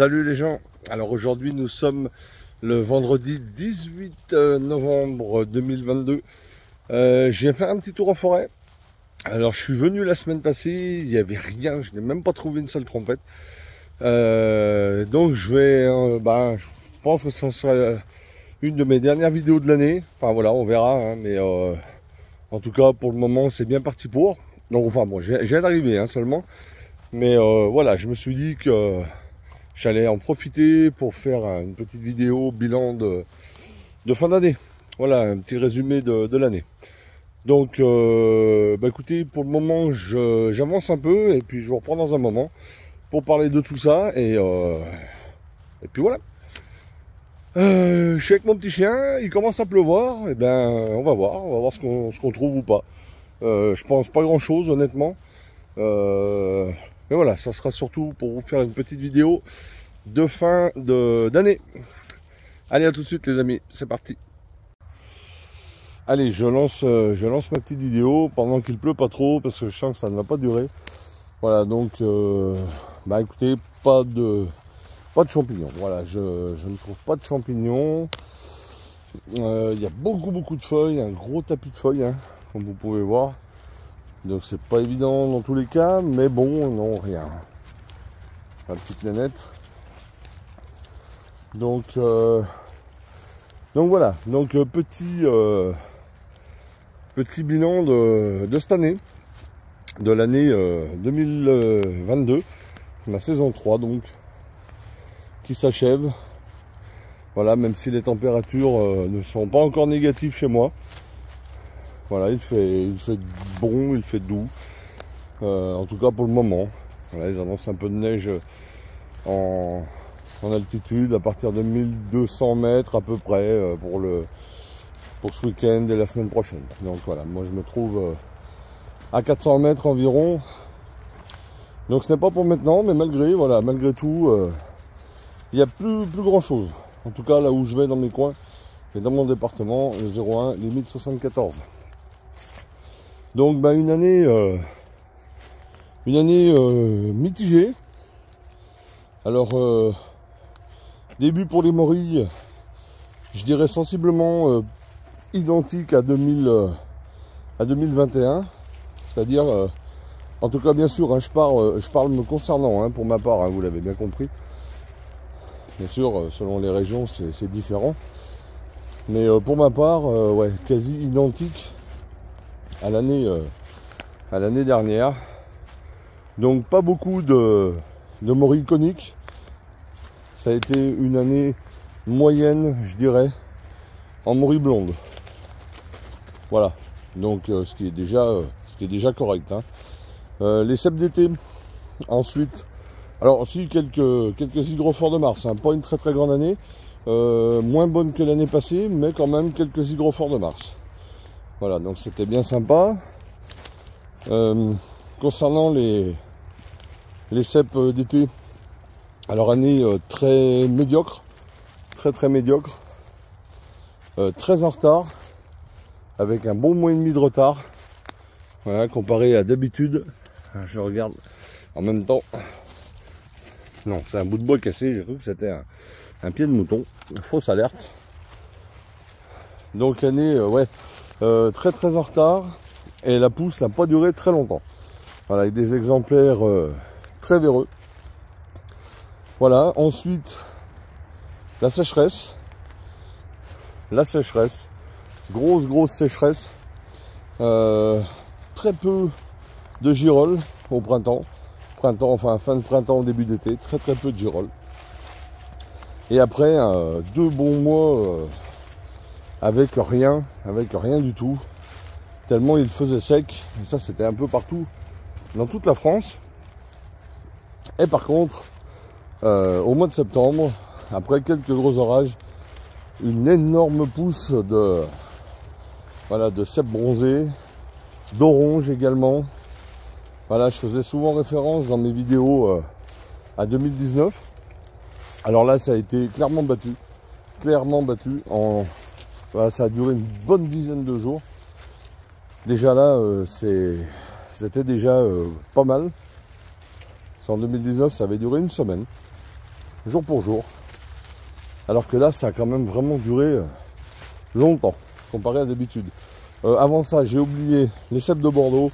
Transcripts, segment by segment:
Salut les gens. Alors aujourd'hui nous sommes le vendredi 18 novembre 2022. J'ai fait un petit tour en forêt. Alors je suis venu la semaine passée, il n'y avait rien, je n'ai même pas trouvé une seule trompette. Donc je vais, je pense que ce sera une de mes dernières vidéos de l'année. Enfin voilà, on verra, hein, mais en tout cas pour le moment c'est bien parti pour. Donc enfin bon, je viens d'arriver hein, seulement. Mais voilà, je me suis dit que j'allais en profiter pour faire une petite vidéo bilan de fin d'année. Voilà, un petit résumé de l'année. Donc, écoutez, pour le moment, j'avance un peu et puis je vous reprends dans un moment pour parler de tout ça. Et puis voilà. Je suis avec mon petit chien, il commence à pleuvoir. Et ben, on va voir ce qu'on trouve ou pas. Je pense pas grand chose, honnêtement. Mais voilà, ça sera surtout pour vous faire une petite vidéo de fin d'année. Allez, à tout de suite les amis, c'est parti. Allez, je lance ma petite vidéo pendant qu'il pleut pas trop parce que je sens que ça ne va pas durer. Voilà, donc écoutez, pas de champignons. Voilà, je ne trouve pas de champignons. Il y a beaucoup de feuilles, un gros tapis de feuilles, hein, comme vous pouvez voir. Donc c'est pas évident dans tous les cas, mais bon, non, rien. La petite nénette. Donc voilà, donc petit bilan de cette année, de l'année 2022, ma saison 3 donc, qui s'achève. Voilà, même si les températures ne sont pas encore négatives chez moi. Voilà, il fait bon, il fait doux, en tout cas pour le moment. Voilà, ils annoncent un peu de neige en altitude à partir de 1200 mètres à peu près pour ce week-end et la semaine prochaine. Donc voilà, moi je me trouve à 400 mètres environ. Donc ce n'est pas pour maintenant, mais malgré tout, il n'y a plus grand chose. En tout cas là où je vais dans mes coins et dans mon département, le 01 limite 74. Donc une année mitigée. Alors début pour les morilles, je dirais sensiblement identique à 2021, c'est-à-dire, en tout cas bien sûr, hein, je parle me concernant, hein, pour ma part, hein, vous l'avez bien compris. Bien sûr, selon les régions, c'est différent. Mais pour ma part, ouais, quasi identique à l'année dernière. Donc pas beaucoup de morilles coniques. Ça a été une année moyenne, je dirais, en morilles blondes. Voilà. Donc ce qui est déjà correct. Hein. Les cèpes d'été. Ensuite, alors aussi quelques hygrophores de mars. Hein. Pas une très grande année. Moins bonne que l'année passée, mais quand même quelques hygrophores de mars. Voilà, donc c'était bien sympa. Concernant les cèpes d'été, alors année très médiocre, très médiocre, très en retard, avec un bon mois et demi de retard, voilà, comparé à d'habitude. Je regarde en même temps. Non, c'est un bout de bois cassé, j'ai cru que c'était un pied de mouton. Fausse alerte. Donc année très en retard, et la pousse n'a pas duré très longtemps. Voilà, avec des exemplaires très véreux. Voilà, ensuite la sécheresse, grosse sécheresse, très peu de girolles au printemps, enfin fin de printemps, début d'été, très peu de girolles. Et après 2 bons mois avec rien du tout, tellement il faisait sec, et ça c'était un peu partout, dans toute la France. Et par contre, au mois de septembre, après quelques gros orages, une énorme pousse de cèpes bronzés, d'oranges également. Voilà, je faisais souvent référence dans mes vidéos à 2019. Alors là, ça a été clairement battu. Voilà, ça a duré une bonne dizaine de jours. Déjà là, c'était déjà pas mal. En 2019, ça avait duré une semaine. jour pour jour. Alors que là, ça a quand même vraiment duré longtemps, comparé à d'habitude. Avant ça, j'ai oublié les cèpes de Bordeaux.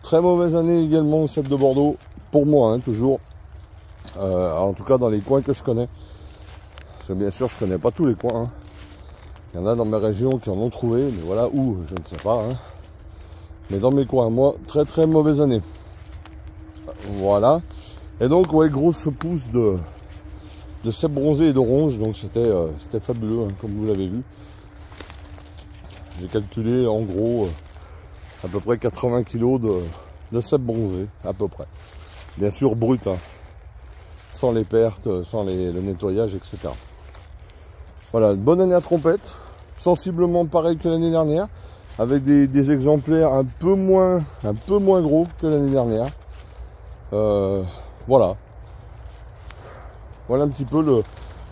Très mauvaise année également aux cèpes de Bordeaux, pour moi, hein, toujours. En tout cas, dans les coins que je connais. Parce que bien sûr, je connais pas tous les coins. Hein. Il y en a dans mes régions qui en ont trouvé, mais voilà où, je ne sais pas. Hein. Mais dans mes coins, moi, très très mauvaise année. Voilà. Et donc, ouais, grosse pousse de cèpes bronzés et d'orange. Donc, c'était fabuleux, hein, comme vous l'avez vu. J'ai calculé en gros à peu près 80 kg de cèpes bronzés, à peu près. Bien sûr brut, hein, sans les pertes, sans le nettoyage, etc. Voilà, une bonne année à trompette, sensiblement pareil que l'année dernière, avec des exemplaires un peu moins gros que l'année dernière. Voilà. Voilà un petit peu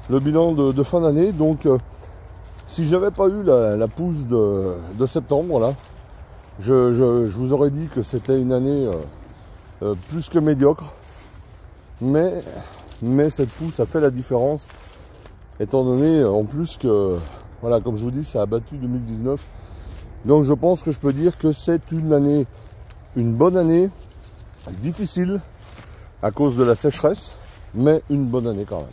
le bilan de fin d'année. Donc si j'avais pas eu la pousse de septembre, là, je vous aurais dit que c'était une année plus que médiocre. Mais cette pousse a fait la différence, étant donné en plus que, voilà, comme je vous dis, ça a battu 2019. Donc je pense que je peux dire que c'est une bonne année, difficile à cause de la sécheresse, mais une bonne année quand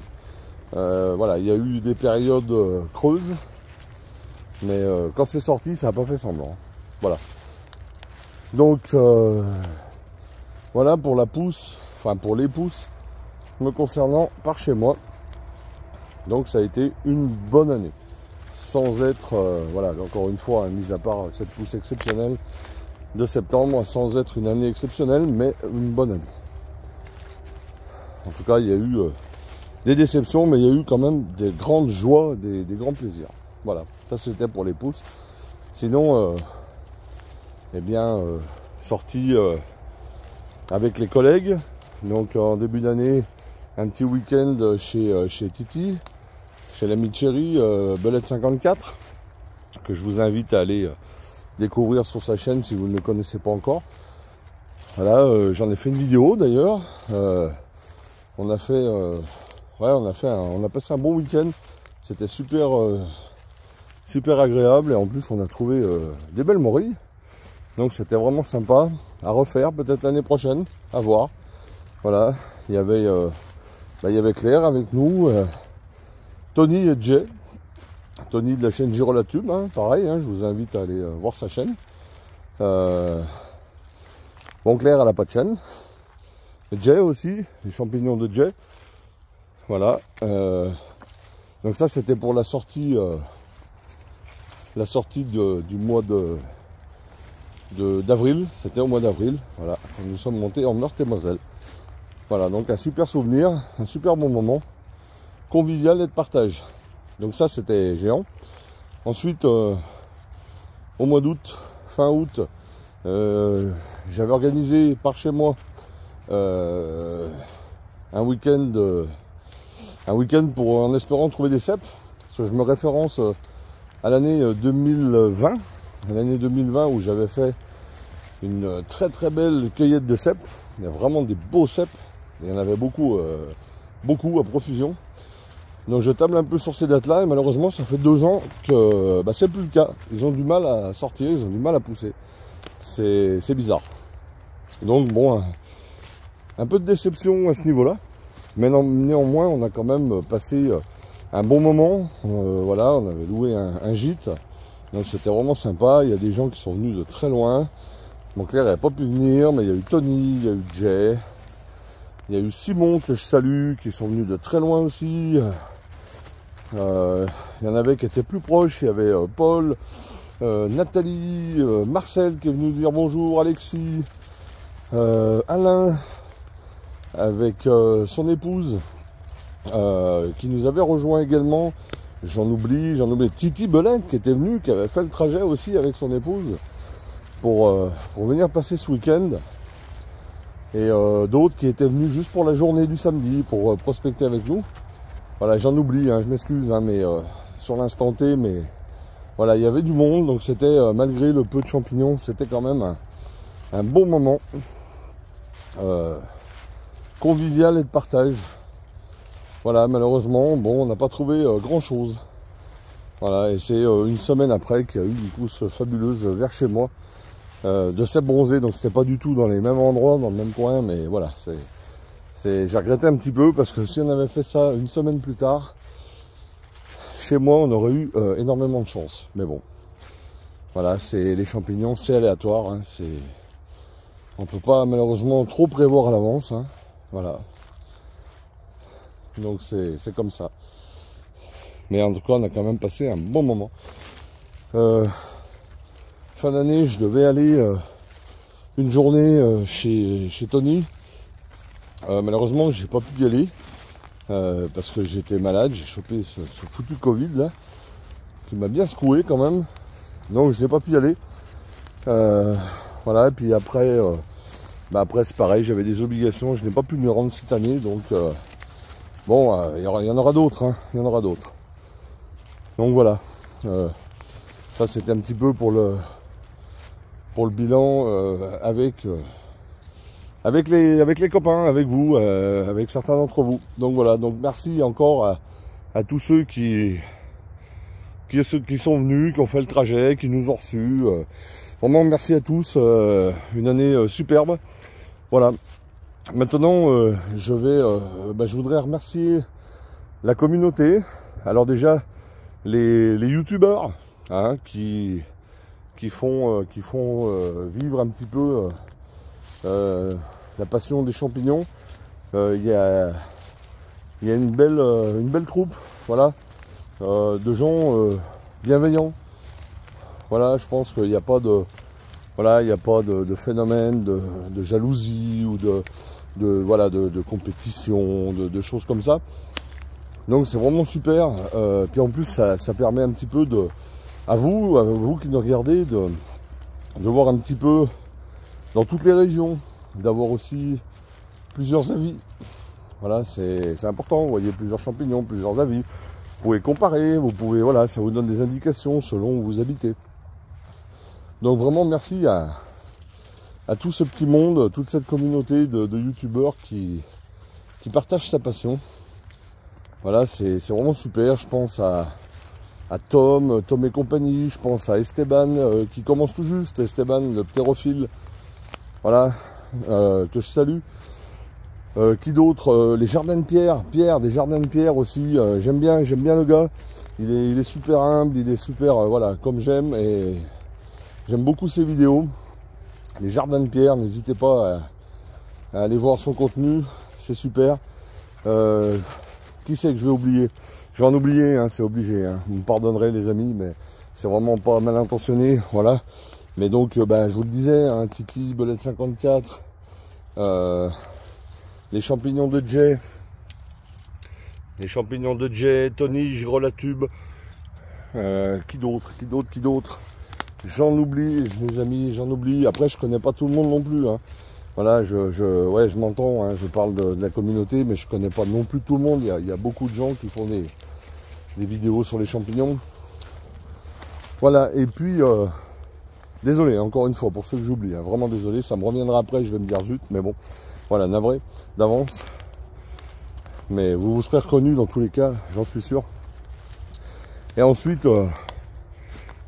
même. Voilà, il y a eu des périodes creuses. Mais quand c'est sorti, ça n'a pas fait semblant. Voilà. Donc, voilà pour la pousse, enfin pour les pousses, me concernant par chez moi. Donc ça a été une bonne année. Sans être, voilà, encore une fois, hein, mis à part cette pousse exceptionnelle de septembre, sans être une année exceptionnelle, mais une bonne année. En tout cas, il y a eu des déceptions, mais il y a eu quand même des grandes joies, des grands plaisirs. Voilà, ça c'était pour les pousses. Sinon, eh bien, sortie avec les collègues. Donc en début d'année, un petit week-end chez Titi, chez l'ami Thierry, Belette 54, que je vous invite à aller découvrir sur sa chaîne si vous ne le connaissez pas encore. Voilà, j'en ai fait une vidéo d'ailleurs. On a fait, on a passé un bon week-end. C'était super agréable et en plus on a trouvé des belles morilles. Donc c'était vraiment sympa à refaire, peut-être l'année prochaine, à voir. Voilà, il y avait Claire avec nous, Tony et Jay. Tony de la chaîne Girolatube, hein, pareil, hein, je vous invite à aller voir sa chaîne. Bon, Claire, elle n'a pas de chaîne. Et Jay aussi, les champignons de Jay. Voilà. Donc ça, c'était pour la sortie du mois d'avril. C'était au mois d'avril. Voilà. Nous sommes montés en Meurthe-et-Moselle. Voilà, donc un super souvenir, un super bon moment, convivial et de partage. Donc ça, c'était géant. Ensuite, au mois d'août, fin août, j'avais organisé par chez moi un week-end en espérant trouver des cèpes. Parce que je me référence à l'année 2020. À l'année 2020 où j'avais fait une très très belle cueillette de cèpes. Il y a vraiment des beaux cèpes. Il y en avait beaucoup à profusion. Donc je table un peu sur ces dates-là et malheureusement ça fait 2 ans que c'est plus le cas. Ils ont du mal à sortir, ils ont du mal à pousser. C'est bizarre. Donc bon, un peu de déception à ce niveau-là. Mais néanmoins on a quand même passé un bon moment. Voilà, on avait loué un gîte. Donc c'était vraiment sympa. Il y a des gens qui sont venus de très loin. Bon, Claire n'avait pas pu venir, mais il y a eu Tony, il y a eu Jay. Il y a eu Simon que je salue, qui sont venus de très loin aussi. Il y en avait qui étaient plus proches. Il y avait Paul, Nathalie, Marcel qui est venu dire bonjour, Alexis, Alain, avec son épouse, qui nous avait rejoint également. J'en oublie, Titi Belette qui était venu, qui avait fait le trajet aussi avec son épouse pour venir passer ce week-end. Et d'autres qui étaient venus juste pour la journée du samedi, pour prospecter avec nous. Voilà, j'en oublie, hein, je m'excuse, hein, mais sur l'instant T, mais voilà, il y avait du monde, donc c'était, malgré le peu de champignons, c'était quand même un bon moment convivial et de partage. voilà, malheureusement, bon, on n'a pas trouvé grand chose. Voilà, et c'est une semaine après qu'il y a eu une pousse fabuleuse vers chez moi de cèpes bronzés. Donc c'était pas du tout dans les mêmes endroits, dans le même coin, mais voilà, j'ai regretté un petit peu parce que si on avait fait ça une semaine plus tard, chez moi on aurait eu énormément de chance. Mais bon, voilà, c'est les champignons, c'est aléatoire, hein, on peut pas malheureusement trop prévoir à l'avance, hein, voilà. Donc c'est comme ça. Mais en tout cas, on a quand même passé un bon moment. Fin d'année, je devais aller une journée chez Tony. Malheureusement, j'ai pas pu y aller parce que j'étais malade. J'ai chopé ce foutu Covid là, qui m'a bien secoué quand même. Donc, je n'ai pas pu y aller. Voilà. Et puis après, après c'est pareil. J'avais des obligations. Je n'ai pas pu me rendre cette année. Donc, bon, il y en aura d'autres. Hein, il y en aura d'autres. Donc voilà. Ça, c'était un petit peu pour le bilan avec les copains, avec vous, avec certains d'entre vous. Donc voilà, donc merci encore à tous ceux qui sont venus, qui ont fait le trajet, qui nous ont reçus. Vraiment merci à tous, une année superbe. Voilà. Maintenant, je voudrais remercier la communauté. Alors déjà, les youtubeurs hein, qui font vivre un petit peu la passion des champignons. Il y a une belle troupe, voilà, de gens bienveillants. Voilà, je pense qu'il n'y a pas de phénomène de jalousie ou de compétition, de choses comme ça. Donc c'est vraiment super. Puis en plus ça permet un petit peu à vous qui nous regardez de voir un petit peu dans toutes les régions, d'avoir aussi plusieurs avis. Voilà, c'est important. Vous voyez plusieurs champignons, plusieurs avis. Vous pouvez comparer, voilà, ça vous donne des indications selon où vous habitez. Donc vraiment merci à tout ce petit monde, toute cette communauté de youtubeurs qui partagent sa passion. Voilà, c'est vraiment super. Je pense à Tom et compagnie. Je pense à Esteban qui commence tout juste. Esteban, le ptérophile. Voilà, que je salue. Qui d'autre les jardins de Pierre. Pierre, des jardins de Pierre aussi. J'aime bien le gars. Il est super humble, il est super, voilà, comme j'aime. Et j'aime beaucoup ses vidéos. Les jardins de Pierre, n'hésitez pas à aller voir son contenu. C'est super. Qui c'est que je vais oublier? Je vais en oublier, hein, c'est obligé. Hein. Vous me pardonnerez les amis, mais c'est vraiment pas mal intentionné. Voilà. Mais donc, je vous le disais, hein, Titi, Belette 54, les champignons de Jay, Tony, Girolatube, qui d'autre? J'en oublie, mes amis, j'en oublie. Après, je connais pas tout le monde non plus. Hein. Voilà, je m'entends, hein, je parle de la communauté, mais je connais pas non plus tout le monde. Il y a beaucoup de gens qui font des vidéos sur les champignons. Voilà, et puis, désolé, encore une fois, pour ceux que j'oublie, hein, vraiment désolé, ça me reviendra après, je vais me dire zut, mais bon, voilà, navré, d'avance. Mais vous serez reconnus dans tous les cas, j'en suis sûr. Et ensuite,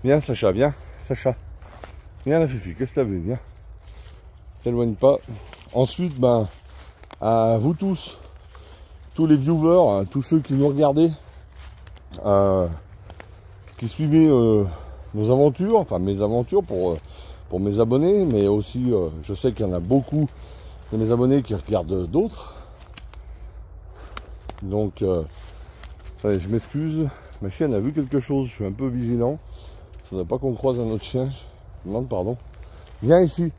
viens Sacha, viens la Fifi, qu'est-ce que t'as vu, viens. T'éloigne pas. Ensuite, à vous tous les viewers, tous ceux qui nous regardez, qui suivez nos aventures, enfin mes aventures pour mes abonnés, mais aussi je sais qu'il y en a beaucoup de mes abonnés qui regardent d'autres. Donc allez, je m'excuse, ma chienne a vu quelque chose, je suis un peu vigilant. Je ne voudrais pas qu'on croise un autre chien. Je demande pardon. Viens ici.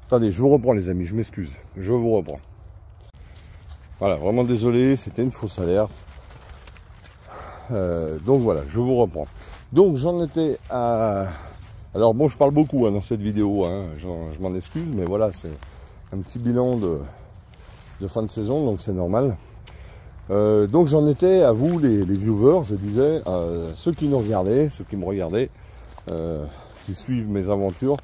Attendez, je vous reprends les amis, je m'excuse, je vous reprends. Voilà, vraiment désolé, c'était une fausse alerte. Donc voilà, je vous reprends. Donc j'en étais à... Alors bon, je parle beaucoup hein, dans cette vidéo, hein, je m'en excuse, mais voilà, c'est un petit bilan de fin de saison, donc c'est normal. Donc j'en étais à vous les viewers, je disais, ceux qui nous regardaient, ceux qui me regardaient, qui suivent mes aventures,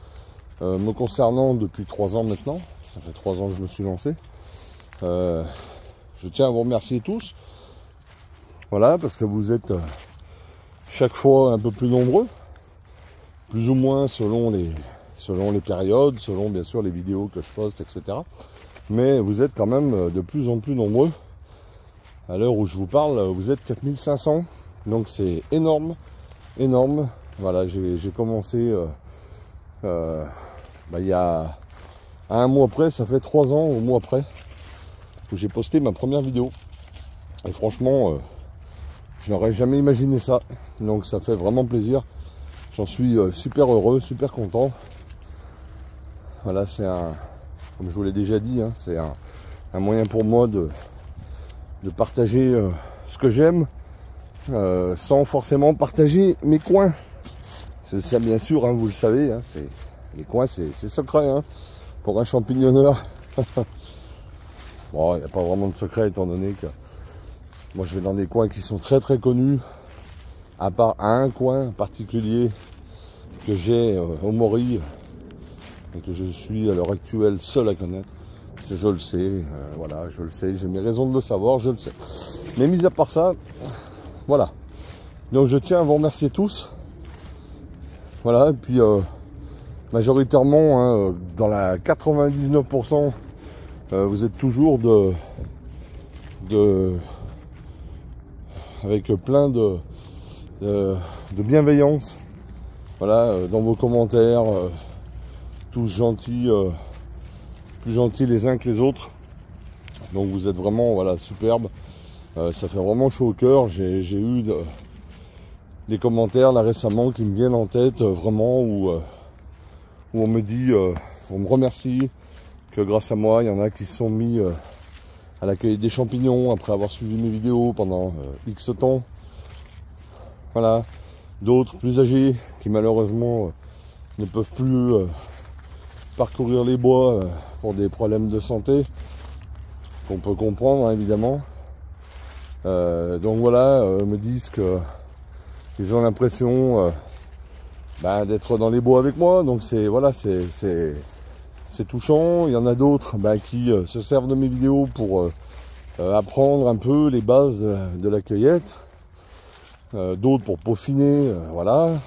me concernant depuis 3 ans maintenant, ça fait 3 ans que je me suis lancé. Je je tiens à vous remercier tous. Voilà, parce que vous êtes chaque fois un peu plus nombreux, plus ou moins selon les périodes, selon bien sûr les vidéos que je poste, etc. Mais vous êtes quand même de plus en plus nombreux. À l'heure où je vous parle, vous êtes 4500, donc c'est énorme, énorme. Voilà, j'ai commencé il y a un mois près, ça fait 3 ans au mois près, que j'ai posté ma première vidéo. Et franchement, je n'aurais jamais imaginé ça, donc ça fait vraiment plaisir. J'en suis super heureux, super content. Voilà, c'est comme je vous l'ai déjà dit, hein, c'est un moyen pour moi de partager ce que j'aime, sans forcément partager mes coins. C'est ça, bien sûr, hein, vous le savez, hein, les coins c'est secret, hein, pour un champignonneur. Bon, il n'y a pas vraiment de secret étant donné que moi je vais dans des coins qui sont très très connus, à part un coin particulier que j'ai au Maury et que je suis à l'heure actuelle seul à connaître. Je le sais, voilà, je le sais, j'ai mes raisons de le savoir, je le sais. Mais mis à part ça, voilà. Donc je tiens à vous remercier tous. Voilà, et puis majoritairement, hein, dans la 99%, vous êtes toujours avec plein de bienveillance. Voilà, dans vos commentaires, tous gentils, plus gentils les uns que les autres. Donc vous êtes vraiment, voilà, superbe. Ça fait vraiment chaud au cœur. J'ai eu des commentaires là récemment qui me viennent en tête, vraiment, où on me dit, on me remercie que grâce à moi, il y en a qui se sont mis à l'accueil des champignons après avoir suivi mes vidéos pendant X temps. Voilà, d'autres plus âgés qui malheureusement ne peuvent plus parcourir les bois pour des problèmes de santé, qu'on peut comprendre, hein, évidemment. Donc voilà, me disent que ils ont l'impression d'être dans les bois avec moi, donc c'est voilà, c'est touchant. Il y en a d'autres qui se servent de mes vidéos pour apprendre un peu les bases de la cueillette, d'autres pour peaufiner, voilà.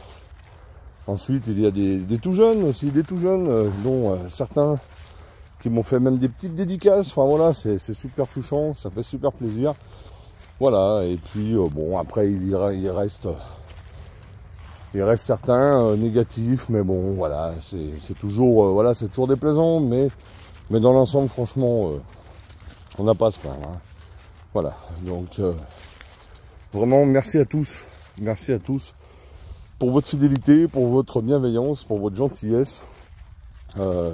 Ensuite il y a des tout jeunes aussi, dont certains qui m'ont fait même des petites dédicaces. Enfin voilà, c'est super touchant, ça fait super plaisir. Voilà, et puis bon, après il reste certains négatifs, mais bon voilà, c'est toujours voilà, c'est toujours déplaisant, mais dans l'ensemble, franchement, on n'a pas à se plaindre, hein. Voilà, donc vraiment merci à tous pour votre fidélité, pour votre bienveillance, pour votre gentillesse.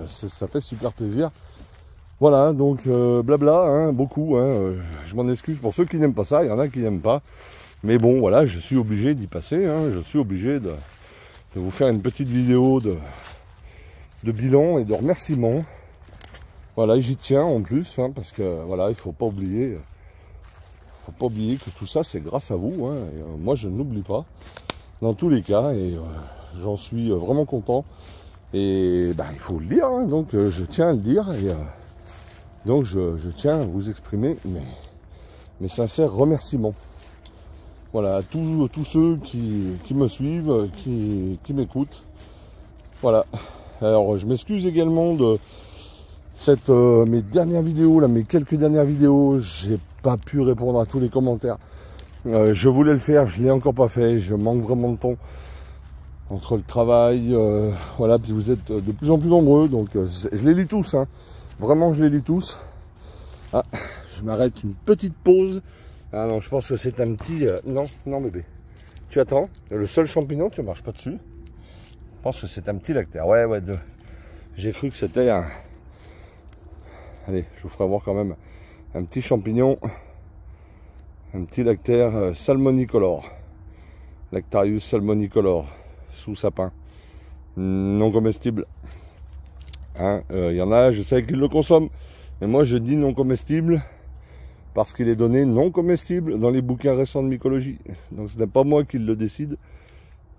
Ça fait super plaisir. Voilà, donc blabla, hein, beaucoup, hein, je m'en excuse pour ceux qui n'aiment pas ça, il y en a qui n'aiment pas. Mais bon, voilà, je suis obligé d'y passer, hein, je suis obligé de vous faire une petite vidéo de bilan et de remerciement. Voilà, j'y tiens en plus, hein, parce que voilà, il faut pas oublier que tout ça c'est grâce à vous, hein, et, moi je ne l'oublie pas, dans tous les cas, et j'en suis vraiment content. Et il faut le dire, hein, donc je tiens à le dire, et donc je tiens à vous exprimer mes sincères remerciements. Voilà, à tous ceux qui me suivent, qui m'écoutent. Voilà. Alors je m'excuse également de mes dernières vidéos, là, mes quelques dernières vidéos, j'ai pas pu répondre à tous les commentaires. Je voulais le faire, je l'ai encore pas fait, je manque vraiment de temps entre le travail, voilà, puis vous êtes de plus en plus nombreux, donc je les lis tous, hein. Vraiment je les lis tous. Ah, je m'arrête une petite pause. Ah non, je pense que c'est un petit... non bébé. Tu attends. Le seul champignon, tu ne marches pas dessus. Je pense que c'est un petit lactaire. Ouais, j'ai cru que c'était un... Allez, je vous ferai voir quand même un petit champignon. Un petit lactaire salmonicolore. Lactarius salmonicolore. Sous sapin. Non comestible. Hein, y en a, je sais qu'ils le consomment. Mais moi, je dis non comestible. Parce qu'il est donné non comestible dans les bouquins récents de mycologie. Donc ce n'est pas moi qui le décide.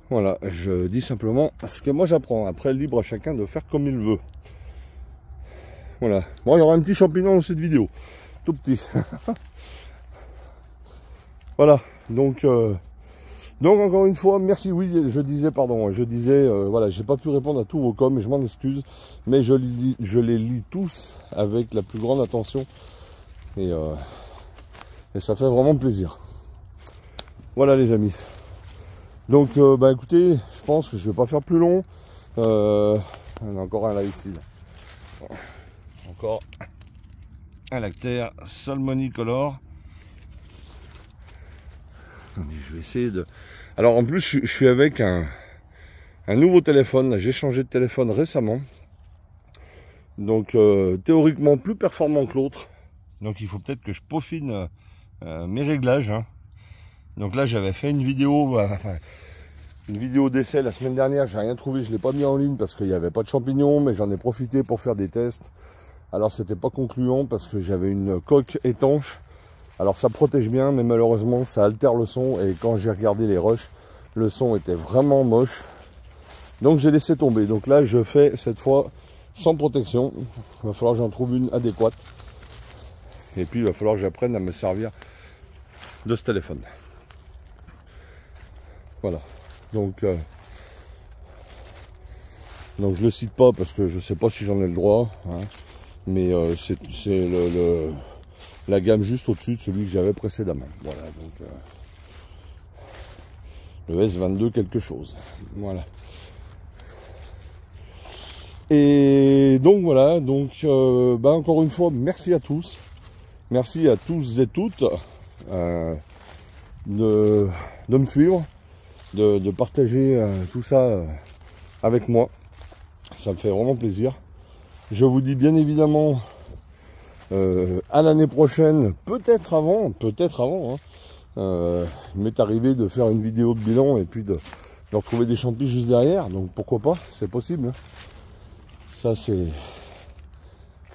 Voilà, je dis simplement ce que moi j'apprends. Après, libre à chacun de faire comme il veut. Voilà. Bon, il y aura un petit champignon dans cette vidéo. Tout petit. Voilà, donc encore une fois, merci. Oui, je disais, voilà, j'ai pas pu répondre à tous vos coms, je m'en excuse, mais je les lis tous avec la plus grande attention, et ça fait vraiment plaisir. Voilà les amis. Donc écoutez, je pense que je vais pas faire plus long. On a encore un là ici. Là. Encore un lactaire salmonicolor. Je vais essayer de... Alors en plus je suis avec un nouveau téléphone, j'ai changé de téléphone récemment. Donc théoriquement plus performant que l'autre. Donc il faut peut-être que je peaufine mes réglages. Hein. Donc là j'avais fait une vidéo d'essai la semaine dernière, j'ai rien trouvé, je ne l'ai pas mis en ligne parce qu'il n'y avait pas de champignons, mais j'en ai profité pour faire des tests. Alors c'était pas concluant parce que j'avais une coque étanche. Alors ça protège bien, mais malheureusement ça altère le son, et quand j'ai regardé les rushs, le son était vraiment moche. Donc j'ai laissé tomber. Donc là je fais cette fois sans protection. Il va falloir que j'en trouve une adéquate. Et puis il va falloir que j'apprenne à me servir de ce téléphone. Voilà. Donc je le cite pas parce que je sais pas si j'en ai le droit. Hein. Mais c'est la gamme juste au-dessus de celui que j'avais précédemment. Voilà, donc le S22 quelque chose. Voilà. Et donc voilà, donc encore une fois, merci à tous. Merci à tous et toutes de me suivre, de partager tout ça avec moi. Ça me fait vraiment plaisir. Je vous dis bien évidemment à l'année prochaine, peut-être avant. Hein. Il m'est arrivé de faire une vidéo de bilan et puis de retrouver des champis juste derrière. Donc pourquoi pas, c'est possible. Hein. Ça c'est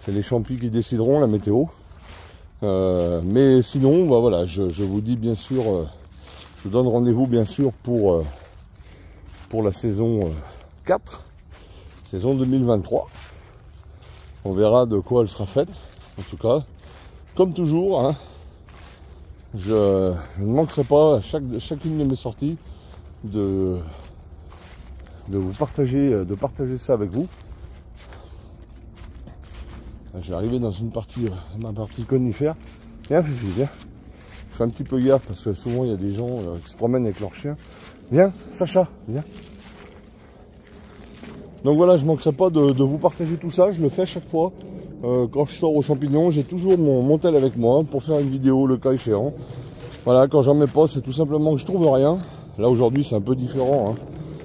les champis qui décideront, la météo. Mais sinon, voilà, je vous dis bien sûr, je vous donne rendez-vous bien sûr pour la saison 4, saison 2023. On verra de quoi elle sera faite. En tout cas, comme toujours, hein, je ne manquerai pas à chacune de mes sorties de vous partager, ça avec vous. Je vais arriver dans une partie, ma partie conifère. Viens Fifi, viens. Je fais un petit peu gaffe parce que souvent il y a des gens qui se promènent avec leurs chiens. Viens, Sacha, viens. Donc voilà, je ne manquerai pas de vous partager tout ça. Je le fais à chaque fois. Quand je sors aux champignons, j'ai toujours mon tel avec moi pour faire une vidéo le cas échéant. Voilà, quand j'en mets pas, c'est tout simplement que je trouve rien. Là aujourd'hui c'est un peu différent, hein,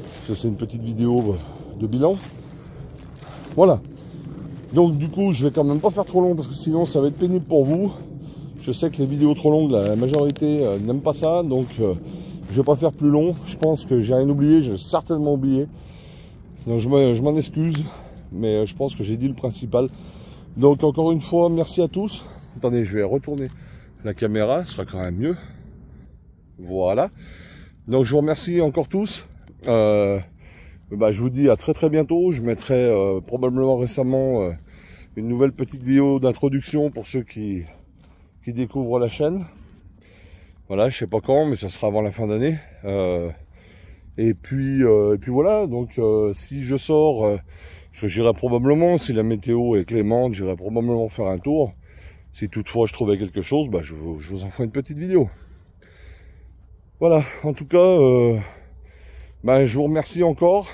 parce que c'est une petite vidéo de bilan. Voilà. Donc du coup je vais quand même pas faire trop long parce que sinon ça va être pénible pour vous. Je sais que les vidéos trop longues, la majorité n'aime pas ça, donc je vais pas faire plus long. Je pense que j'ai rien oublié, j'ai certainement oublié. Donc je m'en excuse, mais je pense que j'ai dit le principal. Donc encore une fois, merci à tous. Attendez, je vais retourner la caméra, ce sera quand même mieux. Voilà. Donc je vous remercie encore tous. Je vous dis à très bientôt. Je mettrai probablement récemment une nouvelle petite vidéo d'introduction pour ceux qui découvrent la chaîne. Voilà, je sais pas quand, mais ça sera avant la fin d'année. Et puis voilà, donc si je sors, j'irai probablement, si la météo est clémente, j'irai probablement faire un tour. Si toutefois je trouvais quelque chose, je vous en ferai une petite vidéo. Voilà, en tout cas, je vous remercie encore.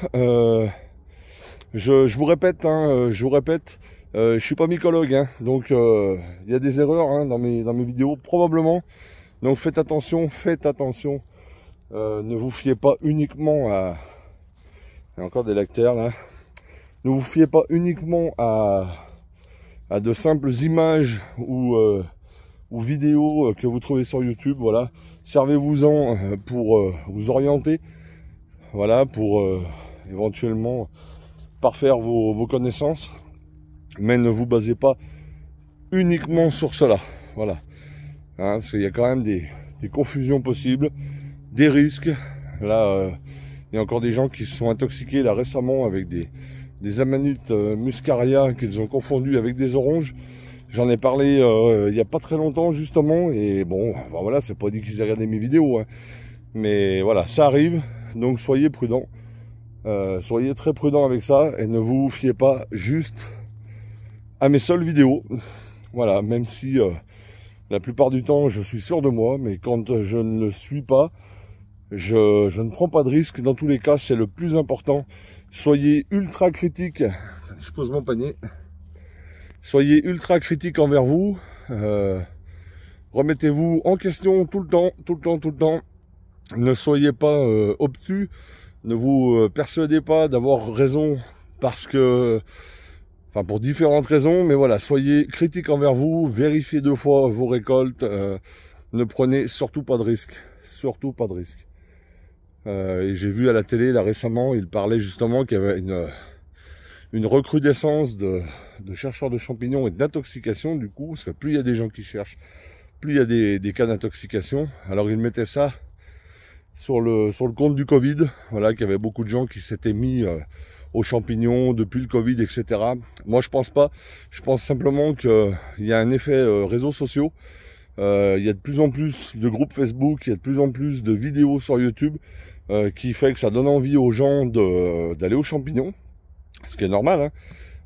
Je vous répète, je suis pas mycologue, hein, donc il y a des erreurs hein, dans mes vidéos, probablement. Donc faites attention. Ne vous fiez pas uniquement à... Il y a encore des lactaires là. Ne vous fiez pas uniquement à de simples images ou vidéos que vous trouvez sur YouTube. Voilà. Servez-vous-en pour vous orienter. Voilà, pour éventuellement parfaire vos connaissances. Mais ne vous basez pas uniquement sur cela. Voilà. Hein, parce qu'il y a quand même des confusions possibles, des risques. Là, il y a encore des gens qui se sont intoxiqués là récemment avec des amanites muscaria qu'ils ont confondues avec des oranges. J'en ai parlé il n'y a pas très longtemps justement, et bon, ben voilà, c'est pas dit qu'ils aient regardé mes vidéos, hein. Mais voilà, ça arrive, donc soyez prudents. Soyez très prudents avec ça, et ne vous fiez pas juste à mes seules vidéos. Voilà, même si la plupart du temps je suis sûr de moi, mais quand je ne le suis pas, je ne prends pas de risque. Dans tous les cas, c'est le plus important. Soyez ultra critique. Attendez, je pose mon panier. Soyez ultra critique envers vous. Remettez-vous en question tout le temps, tout le temps, tout le temps. Ne soyez pas obtus. Ne vous persuadez pas d'avoir raison parce que... Enfin, pour différentes raisons, mais voilà, soyez critique envers vous. Vérifiez 2 fois vos récoltes. Ne prenez surtout pas de risque. Surtout pas de risque. Et j'ai vu à la télé, là, récemment, il parlait justement qu'il y avait une recrudescence de chercheurs de champignons et d'intoxication, du coup, parce que plus il y a des gens qui cherchent, plus il y a des cas d'intoxication. Alors, il mettait ça sur le compte du Covid, voilà, qu'il y avait beaucoup de gens qui s'étaient mis aux champignons depuis le Covid, etc. Moi, je pense pas. Je pense simplement qu'il y a un effet réseaux sociaux. Il y a de plus en plus de groupes Facebook, il y a de plus en plus de vidéos sur YouTube qui fait que ça donne envie aux gens d'aller aux champignons, ce qui est normal, hein.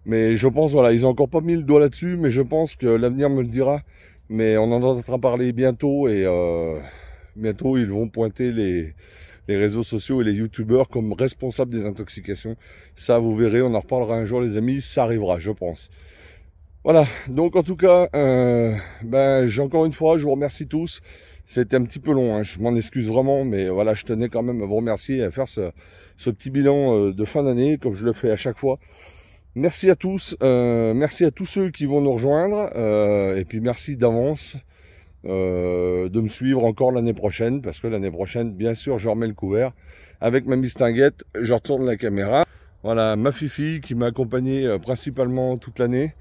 Mais je pense, voilà, ils ont encore pas mis le doigt là-dessus, mais je pense que l'avenir me le dira. Mais on en entendra parler bientôt, et bientôt ils vont pointer les réseaux sociaux et les youtubeurs comme responsables des intoxications. Ça, vous verrez, on en reparlera un jour, les amis, ça arrivera, je pense. Voilà, donc en tout cas, encore une fois, je vous remercie tous. C'était un petit peu long, hein, je m'en excuse vraiment, mais voilà, je tenais quand même à vous remercier et à faire ce petit bilan de fin d'année, comme je le fais à chaque fois. Merci à tous, merci à tous ceux qui vont nous rejoindre, et puis merci d'avance de me suivre encore l'année prochaine, parce que l'année prochaine, bien sûr, je remets le couvert avec ma mistinguette, je retourne la caméra. Voilà, ma Fifi qui m'a accompagné principalement toute l'année.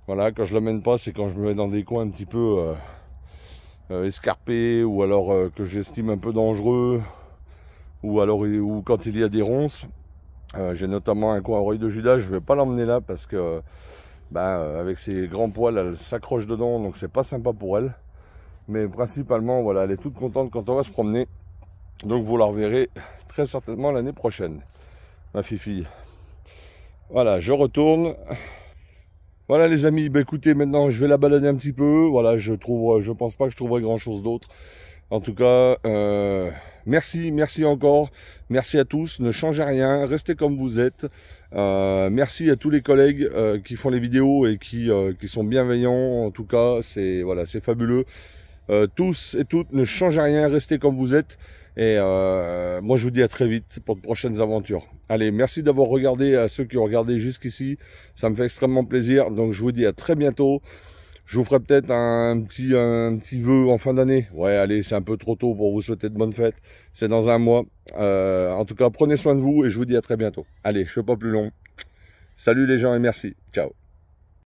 Voilà, quand je l'amène pas, c'est quand je me mets dans des coins un petit peu escarpés, ou alors que j'estime un peu dangereux, ou alors ou quand il y a des ronces. J'ai notamment un coin à Reuil de Judas, je vais pas l'emmener là parce que avec ses grands poils, elle s'accroche dedans, donc c'est pas sympa pour elle. Mais principalement, voilà, elle est toute contente quand on va se promener. Donc vous la reverrez très certainement l'année prochaine, ma Fifi. Voilà, je retourne. Voilà les amis, écoutez, maintenant je vais la balader un petit peu. Voilà, je pense pas que je trouverai grand chose d'autre. En tout cas, merci encore. Merci à tous, ne changez rien, restez comme vous êtes. Merci à tous les collègues qui font les vidéos et qui sont bienveillants. En tout cas, c'est fabuleux. Tous et toutes, ne changez rien, restez comme vous êtes. Et moi, je vous dis à très vite pour de prochaines aventures. Allez, merci d'avoir regardé, à ceux qui ont regardé jusqu'ici. Ça me fait extrêmement plaisir. Donc, je vous dis à très bientôt. Je vous ferai peut-être un petit vœu en fin d'année. Ouais, allez, c'est un peu trop tôt pour vous souhaiter de bonnes fêtes. C'est dans un mois. En tout cas, prenez soin de vous et je vous dis à très bientôt. Allez, je ne fais pas plus long. Salut les gens et merci. Ciao.